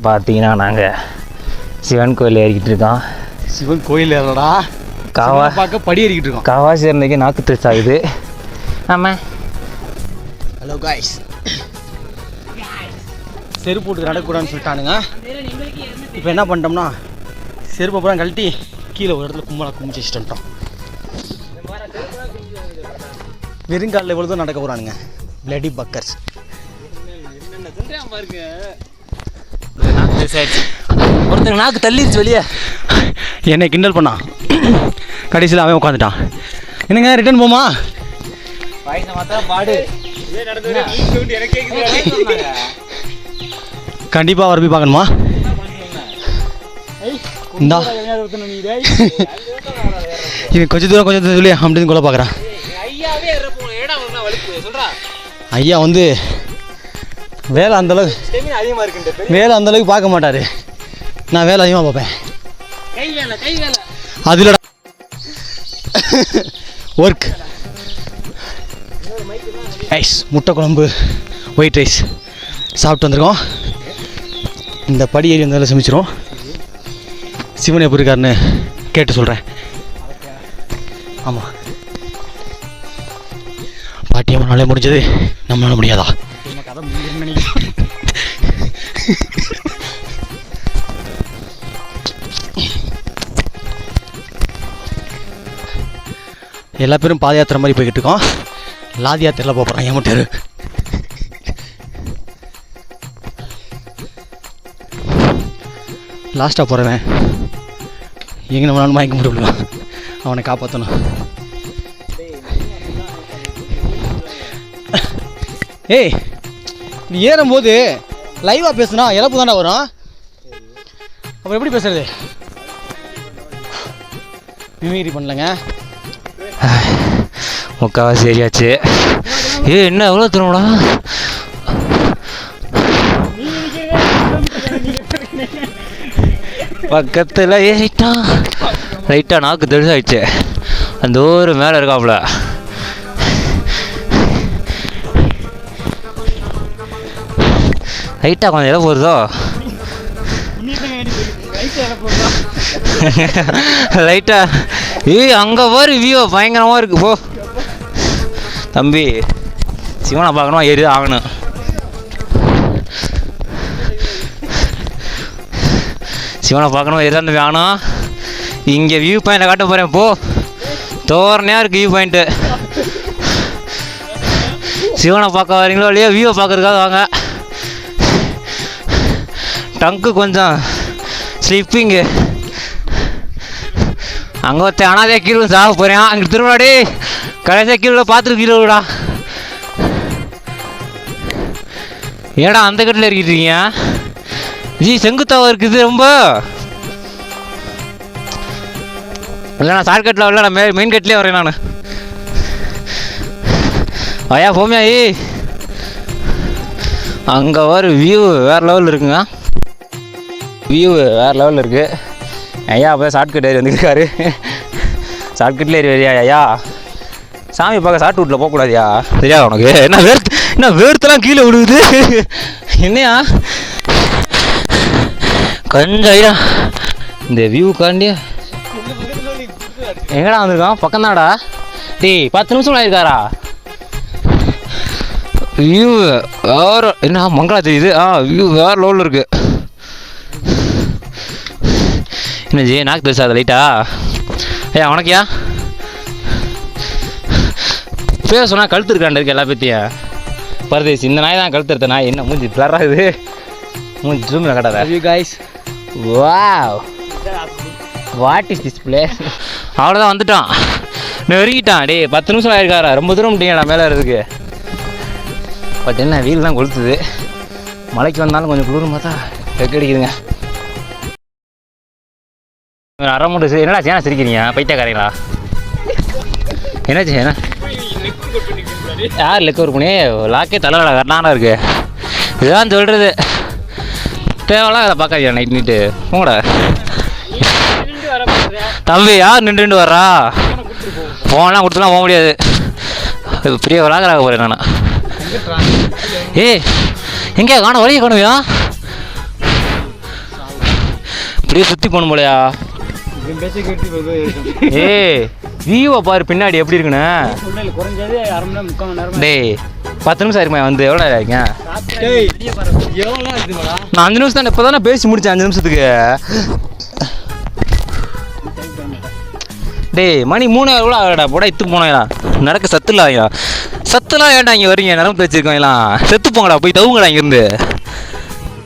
பார்த்தீங்கன்னா நாங்கள் சிவன் கோயில் ஏறிக்கிட்டு இருக்கோம். சிவன் கோயில் ஏறடா, பார்க்க படி ஏறிக்கிட்டு இருக்கோம். காவாசி இருந்ததுக்கு நாக்கு திருச்சி ஆகுது. ஆமாம். ஹலோ காய்ஸ், செருப்பு போட்டு நடக்கக்கூடாதுன்னு சொல்லிட்டானுங்க. இப்போ என்ன பண்ணிட்டோம்னா செருப்பை பூரா கழட்டி கீழே ஒரு இடத்துல கும்பிச்சு வச்சுட்டோம். வெறுங்காலில் இவ்வளோ தான் நடக்க போகிறானுங்க பிளடி பக்கர்ஸ். ஒருத்தங்க நாக்கு தள்ளிடுச்சு வெளியே. என்னை கிண்டல் பண்ணான், கடைசியில் அவன் உட்காந்துட்டான். என்னங்க ரிட்டர்ன் போமா? கண்டிப்பாக வர போய் பார்க்கணுமா? இந்தா இவன் கொஞ்சம் தூரம் சொல்லி அப்படின்னு கொள்ள பார்க்குறான். ஐயா வந்து வேலை அந்தளவுக்கு பார்க்க மாட்டார். நான் வேலை அதிகமாக பார்ப்பேன். அதில் ஒர்க் ரைஸ், முட்டை குழம்பு, ஒயிட் ரைஸ் சாப்பிட்டு வந்திருக்கோம். இந்த படி ஏறி வந்தாலும் சமைச்சிரும். சிவன் எப்படி இருக்காருன்னு கேட்டு சொல்கிறேன். ஆமாம், பாட்டியம்மனாலே முடிஞ்சது, நம்மளால முடியாதா? எல்லா பேரும் பாத யாத்திரை மாதிரி போய்கிட்டு இருக்கோம். லாதி யாத்திரையில் போகிறான் ஏன் மட்டும். லாஸ்ட்டாக போகிறவன் எங்கே நம்மளால மயக்க முடியல, அவனை காப்பாற்றணும். ஏய், நீ ஏறும்போது லைவாக பேசுனா இழப்பு தானே வரும். அப்புறம் எப்படி பேசுறது? மிமிக்ரி பண்ணலங்க. முக்கால்வாசி ஏரியாச்சு. என்ன எவ்வளோ தருவடா? பக்கத்தில் ஏறிட்டான். லைட்டாக நாக்கு தெளிசாயிடுச்சு. அந்த ஊர் மேலே இருக்காப்புல. லைட்டாக கொஞ்சம் இடம் போகுதோ, லைட்டாக. அங்கே பாரு வியூ பயங்கரமாக இருக்குது. போ தம்பி, சிவனை பார்க்கணும், ஏறி தான் ஆகணும். சிவனை பார்க்கணும், ஏறி தான் வேணும். இங்கே வியூ பாயிண்ட்டை காட்ட போகிறேன். போ, தோரணையாக இருக்குது வியூ பாயிண்ட்டு. சிவனை பார்க்க வரீங்களோ இல்லையா, வியூவை பார்க்கறதுக்காக வாங்க. டங்கு கொஞ்சம் ஸ்லிப்பிங்கு. அங்கே ஒருத்தன் அனாதே கீழே சாக போகிறேன். அங்கே திருவிழாடி கடைசியாக கீழே பார்த்துருக்கீங்களா? ஏடா அந்த கட்டில் இருக்கிட்டீங்க? செங்குத்தாவா இருக்குது ரொம்ப. இல்லை, நான் ஷார்ட்கட்டில் வரல, நான் மெயின் கட்லேயே வரேன் நான். ஐயா போமியா? அங்கே வர வியூ வேறு லெவலில் இருக்குங்க. வியூ வேறு லெவலில் இருக்குது. ஐயா அப்போ ஷார்ட்கட் ஏறி வந்துருக்காரு. ஷார்ட்கட்டில் ஏறி வரியா ஐயா? சாமி பார்க்க ஷார்ட் ரூட்டில் போகக்கூடாதியா? தெரியாது உனக்கு? என்ன வேர்த்தெல்லாம் கீழே விழுகுது. என்னையா கொஞ்சம் ஐயா இந்த வியூக்காண்டி எங்கடா வந்திருக்கான்? பக்கம்தான்டா. டேய் 10 நிமிஷம் ஆயிருக்காரா? வியூ வேறு என்ன மங்களா தெரியுது. வியூ வேறு லெவலில் இருக்குது. என்ன ஜி நாக்கு தெரிசா அது லைட்டா? ஐயா உனக்கியா பேர் சொன்னால் கழுத்து இருக்காண்டு இருக்கு எல்லா பற்றியும். பரதேசி இந்த நாய் தான் கழுத்து எடுத்த நாய். என்ன மூஞ்சி பிளராகுது, மூஞ்சி ஜூமில் கட்டாத. Guys, wow, what is this place? அவ்வளோதான் வந்துட்டான், நெருங்கிட்டான். டே 10 நிமிஷம் ஆயிருக்காரா? ரொம்ப தூரம் முடியுங்கடா மேலே இருக்குது. பட் என்ன வீல் தான் கொளுத்துது. மலைக்கு வந்தாலும் கொஞ்சம் குளிரும் பார்த்தா வெக்கடிக்குதுங்க. அரை மூட்டை என்னடா சேனா சிரிக்கிறீங்க? பைத்தியக்காரங்களா? என்னாச்சு? என்ன யார் லெக்க ஒரு பண்ணி லாக்கே தலைவலா கரெக்டான இருக்குது. இதுதான் சொல்கிறது. தேவைலாம் அதை பார்க்காதியா நைட் நீட்டு உங்களோட தம்பி. யார் நின்று வர்றா? ஃபோன்லாம் கொடுத்துலாம் போக முடியாது. பெரிய விளாகராக போகிறேன் நான். ஏய் எங்கேயா காணும்? வழியை காணுவியா? அப்படியே சுற்றி போகணும் போலையா. ஏய் வியூவை பாரு பின்னாடி எப்படி இருக்குண்ணே. டேய் 10 நிமிஷம் ஆயிருமா வந்து எவ்வளோ ஆயிருங்க? நான் 5 நிமிஷம் தான் இப்போ தானே பேசி முடித்தேன் 5 நிமிஷத்துக்கு. டேய் மணி 3 எவ்வளோ ஆகடா போடா இத்து போனேடா. நடக்க சத்துலாம் ஐயா சத்துலாம் ஏன்டா இங்கே வரீங்க நரம்பு வச்சுருக்கோங்களாம் செத்து போங்கடா போய் தவுங்கடா இங்கேருந்து.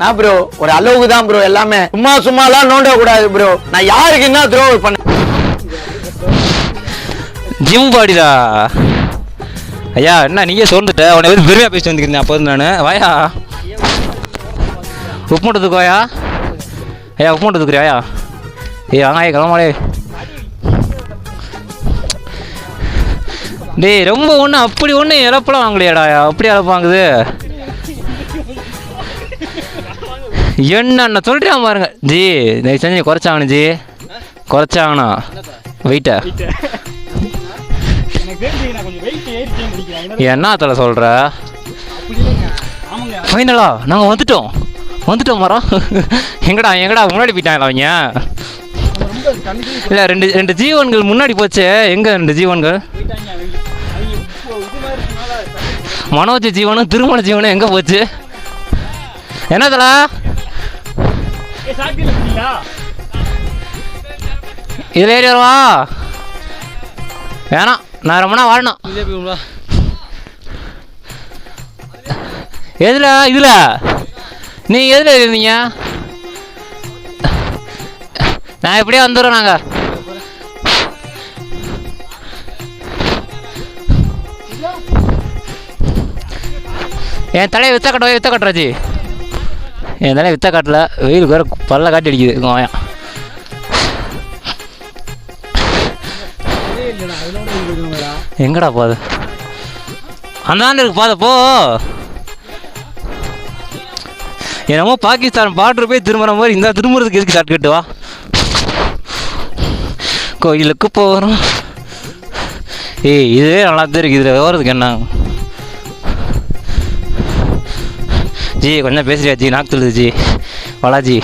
நான் ப்ரோ ஒரு அளவுக்கு தான் ப்ரோ எல்லாமே சும்மாலாம் நோண்ட கூடாது ப்ரோ. நான் யாருக்கு என்ன த்ரோ பண்ண ஜிம் பாடிடா ஐயா. என்ன நீயே சோர்ந்துட்ட உன்னை வந்து பெருமையாக பேசிட்டு வந்துக்கிறேன் அப்போ வந்து நான் வாயா உப்பு மூட்டை தூக்குவாயா ஐயா உப்பு மூட்டை தூக்குறியா ஐயா. ஏய் வாங்க கிளம்பாடே. டேய் ரொம்ப ஒன்று அப்படி ஒன்று இழப்பெல்லாம் வாங்கலையாடா அப்படி இழப்பாங்குது. என்னென்ன சொல்றியா பாருங்க ஜி. தயவு செஞ்சு குறைச்சாங்கண்ணு ஜி குறைச்சாங்கண்ணா வெயிட்டை. என்ன தலை சொல்கிற? ஃபைனலா நாங்கள் வந்துட்டோம் மரம். எங்கடா முன்னாடி போயிட்டாங்களா அவங்க? இல்லை ரெண்டு ஜீவன்கள் முன்னாடி போச்சு. எங்கே 2 ஜீவன்கள்? மனோஜ் ஜீவனும் திருமண ஜீவனும் எங்கே போச்சு? என்ன தலை இதில் ஏறி வருவா? வேணாம் நான் ரொம்ப நாள் வாழணும். இதில் நீங்கள் எதில் இருந்தீங்க? நான் எப்படியே வந்துடுறோம் நாங்கள். என் தலையை வித்த கட்டுறாச்சி. என் தலையை வித்த காட்டல வெயிலுக்கு வேறு பல்ல காட்டி அடிக்குது கோயம். எங்கடா போகுது? அந்த இருக்கு பாத போ. என்னமோ பாகிஸ்தான் பார்டர் போய் திரும்புற மாதிரி இந்த திரும்புறதுக்கு எதுக்கு ஷார்ட் கட்டு வா. கோயிலுக்கு போகிறோம். ஏய் இதுவே நல்லா தான் இருக்குது. இதில் போகிறதுக்கு என்ன ஜி? கொஞ்சம் பேசுறியா ஜி? நாக்கு துழுது ஜி. வாலாஜி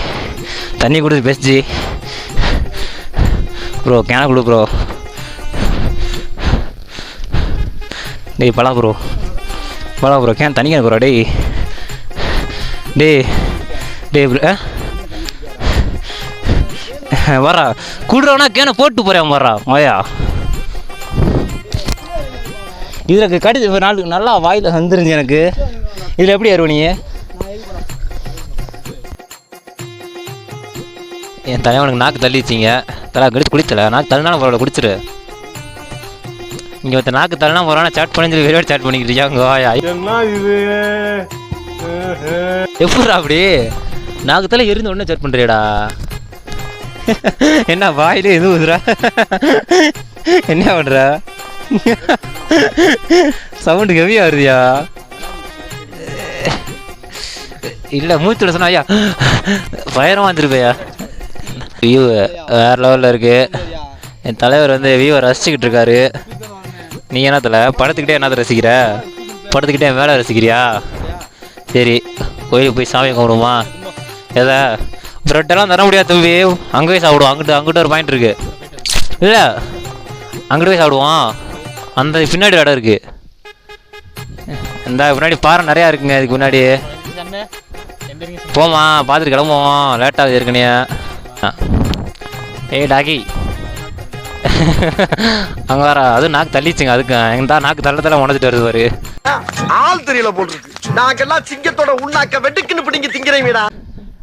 தண்ணி கொடுத்து பேசு ஜி. ப்ரோ கேன கொடு ப்ரோ. டேய் பலா ப்ரோ கேன் தண்ணி கேன் ப்ரோ. டேய் ப்ரோ வரா கூடுறவனா கேனை போட்டு போகிறேன் வர்றா வாயா. இதில் கடிச்சு நாள் நல்லா வாயில் வந்துருந்துச்சு எனக்கு. இதில் எப்படி ஏறுவ நீ? என் தலைவனுக்கு நாக்கு தள்ளிச்சிங்க. தலை கடிச்சு குடித்தலை. நாக்கு தள்ளினாலும் பரவாயில்ல குடிச்சிரு. இங்கே ஒருத்த நாக்கு தள்ளினா போகிறானா சாட் பண்ணி சொல்லி வேறு சாட் பண்ணிக்கிறியா உங்க வாயா? எப்படா அப்படி நாக்கு தலை எரிந்து உடனே சாட் பண்ணுறியடா? என்ன வாயிலே எதுவும் ஊதுறா? என்ன பண்ணுற? சவுண்டு ஹெவியாக வருதியா? இல்லை மூச்சு சொன்னா ஐயா பயங்கரமாக வந்துருப்பையா. வியூ வேறு லெவலில் இருக்குது. என் தலைவர் வந்து வியூவை ரசிச்சுக்கிட்டு இருக்காரு. நீ என்ன தலை படத்துக்கிட்டே என்னத்தை ரசிக்கிற? படத்துக்கிட்டே வேலை ரசிக்கிறியா? சரி கோயிலுக்கு போய் சாமி கும்பிடுமா? எதை ப்ரெட்டெல்லாம் தர முடியாது தம்பி. அங்கே போய் சாப்பிடுவோம். அங்கிட்ட ஒரு பாயிண்ட் இருக்குது. இல்லை அங்கிட்ட போய் சாப்பிடுவோம். அந்த பின்னாடி இடம் இருக்குது. இந்த முன்னாடி பாறை நிறையா இருக்குங்க. இதுக்கு முன்னாடி போமா பார்த்துட்டு கிளம்புவோம். லேட்டாகுது ஏற்கனவே. ஏய் டாகி அங்கே வர அதுவும் நாக்கு தள்ளிச்சுங்க. அதுக்கு எங்க நாக்கு தள்ள உடச்சிட்டு வருது பாரு. ஆள் தெரியல போட்டுருக்கு. நாங்கெல்லாம் சிங்கத்தோட உண்ணாக்க வெட்டுக்குன்னு பிடிங்க திங்கிறீங்கடா.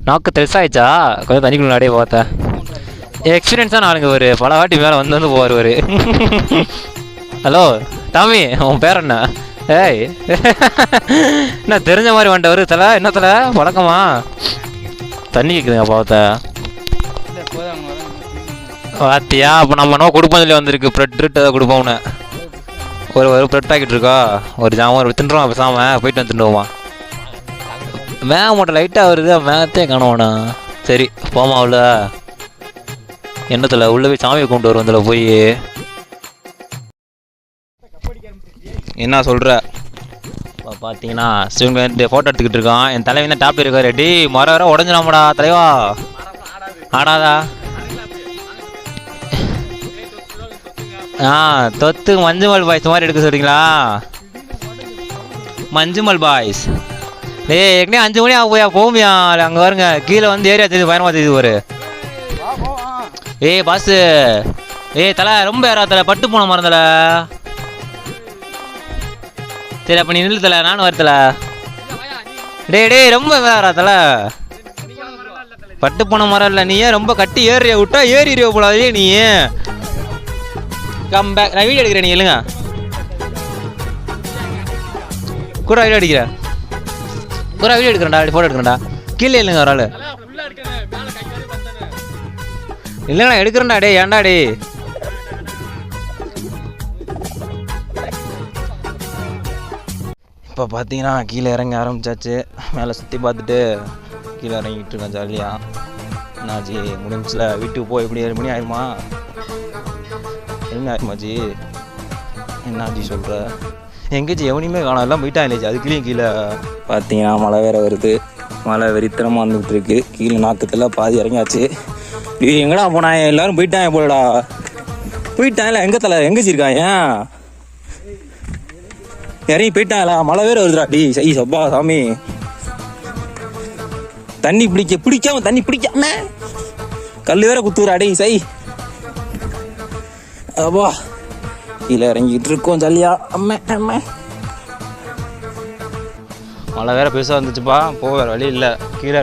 நாக்கு தெளிசாயிடுச்சா? கொஞ்சம் தண்ணிக்குள்ள அப்படியே பார்த்தேன். எக்ஸ்பீரியன்ஸான ஆளுங்க ஒரு பல வாட்டி மேலே வந்து போவார். ஹலோ டாமி உன் பேர் என்ன? ஏய் என்ன தெரிஞ்ச மாதிரி வந்துட்டவர் தலை. என்ன தலை வழக்கமா தண்ணி கேட்குதுங்க பாவத்தை பார்த்தியா? அப்போ நம்ம நோ கொடுப்போம் சொல்லி வந்திருக்கு. ப்ரெட் அதை கொடுப்போம்னு ஒரு ப்ரெட் பாக்கெட் இருக்கா? ஒரு ஜாமான் வித்துட்டுருவோம். பேசாமல் போயிட்டு வந்துட்டுருவோமா? மேக மட்டும் லைட்டாக வருது. மேகத்தே காணுவோண்ணா. சரி போமா. உள்ள என்னத்தில் உள்ளே போய் சாமியை கொண்டு வரும். அதில் போய் என்ன சொல்கிற? இப்போ பார்த்தீங்கன்னா சிவங்க ஃபோட்டோ எடுத்துக்கிட்டு இருக்கான். என் தலைவன் தான் டாப் இருக்காரு. டே மரம் வர உடஞ்சிடாமடா தலைவா. ஆடாதா தொத்து மஞ்சுமல் பாய்ஸ் மாதிரி எடுக்க சொல்றீங்களா? மஞ்சுமல் பாய்ஸ் டேய் ஏற்கனவே 5 மணி ஆக போயா போமியா அங்கே வருங்க கீழே வந்து ஏரியா தெரியுது பயணமாக தெரியுது ஒரு ஏய் பாஸு தலை ரொம்ப ஏறா தலை பட்டு போன மரம் தலை சரி அப்போ நீ நில்லு தலை நானும் வரத்தல டேய் ரொம்ப வேறா தலை பட்டு போன மரம் இல்லை நீ ஏன் ரொம்ப கட்டி ஏறிய விட்டா ஏறிடுவ போலாதே நீ கம் பேக் நான் வீடியோ எடுக்கிறேன் நீ இல்லைங்க கூட வீடியோ அடிக்கிறேன் கூட வீடியோ எடுக்கிறேன்டா ஃபோட்டோ எடுக்கிறேன்டா கீழே இல்லைங்க ஒரு ஆள் இல்லைண்ணா எடுக்கிறேன்டா டே ஏன்டா டே இப்போ பார்த்தீங்கன்னா கீழே இறங்க ஆரம்பிச்சாச்சு மேலே சுற்றி பார்த்துட்டு கீழே இறங்கிட்டு இருக்கேன் ஜாலியாக என்னாச்சு முடிஞ்சில் வீட்டுக்கு போய் எப்படி 7 மணி ஆயிருமா என்ன ஆயிருமாச்சி என்னாச்சு சொல்கிற எங்கேச்சு எவனையுமே காணும் எல்லாம் போயிட்டா இல்லைச்சு அதுக்குள்ளேயும் கீழே பார்த்தீங்கன்னா மழை வேறு வருது மழை வெறித்தனமாக வந்துகிட்டு இருக்கு கீழே நாக்கத்தில் பாதி இறங்கியாச்சு எங்கடா போனான் எல்லாரும் போயிட்டாங்க போலடா போயிட்டாங்களா எங்கே தலை எங்கேச்சிருக்காங்க இறங்கி போயிட்டாங்களா மழை வேறு வருதுடா டி சை சப்பா சாமி தண்ணி பிடிக்காம தண்ணி பிடிக்காம கல் வேற குத்துறா டி சை அப்பா கீழே இறங்கிட்டு இருக்கோம் ஜல்லியா அம்மே அம்மே மழை வேற பெருசாக வந்துச்சுப்பா போக வேறு வழி இல்லை கீழே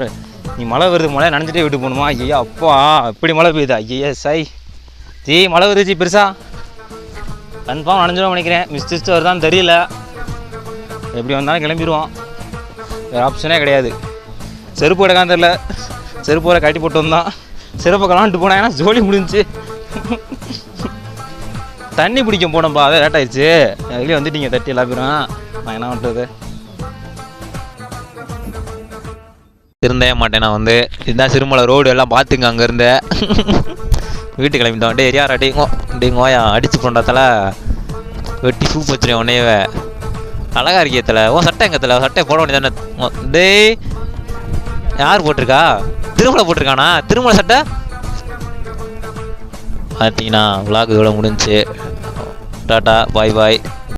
நீ மழை வருது மழை நனைஞ்சிட்டே விட்டு போகணுமா ஐயா அப்பா இப்படி மழை பெய்யுதா ஐயா சை மழை வருதுச்சு பெருசா கன்ஃபார்ம் நனைஞ்சிடும் நினைக்கிறேன் மிஸ்டிஸ்ட்டு வருதான்னு தெரியல எப்படி வந்தாலும் கிளம்பிடுவோம் வேறு ஆப்ஷனே கிடையாது செருப்பு கிடக்கான்னு தெரில செருப்பு வர கட்டி போட்டு வந்தான் செருப்பை கலான்ட்டு போனேன் ஏன்னா ஜோலி முடிஞ்சிச்சு தண்ணி பிடிக்க போனோம்ப்பா அதை லேட் ஆயிடுச்சு அதுலேயே வந்துட்டீங்க தட்டி எல்லா பேரும் நான் என்ன பண்ணுறது இருந்தே மாட்டேன் நான் வந்து இதுதான் சிறுமலை ரோடு எல்லாம் பார்த்துங்க அங்கேருந்து வீட்டுக்கு கிளம்பிட்டோம் டே யாரா டேங்கோயா அடிச்சு போண்டாத்தல வெட்டி சூப் வச்சுருவேன் உன்னையவே அழகா இருக்கே தலை சட்டை எங்க தலை சட்டை போட வேண்டியதானே டேய் யார் போட்டிருக்கா திருமலை போட்டிருக்கானா திருமலை சட்டை பார்த்தீங்கன்னா விளாக் இதோட முடிஞ்சிச்சு டாட்டா பாய் பாய்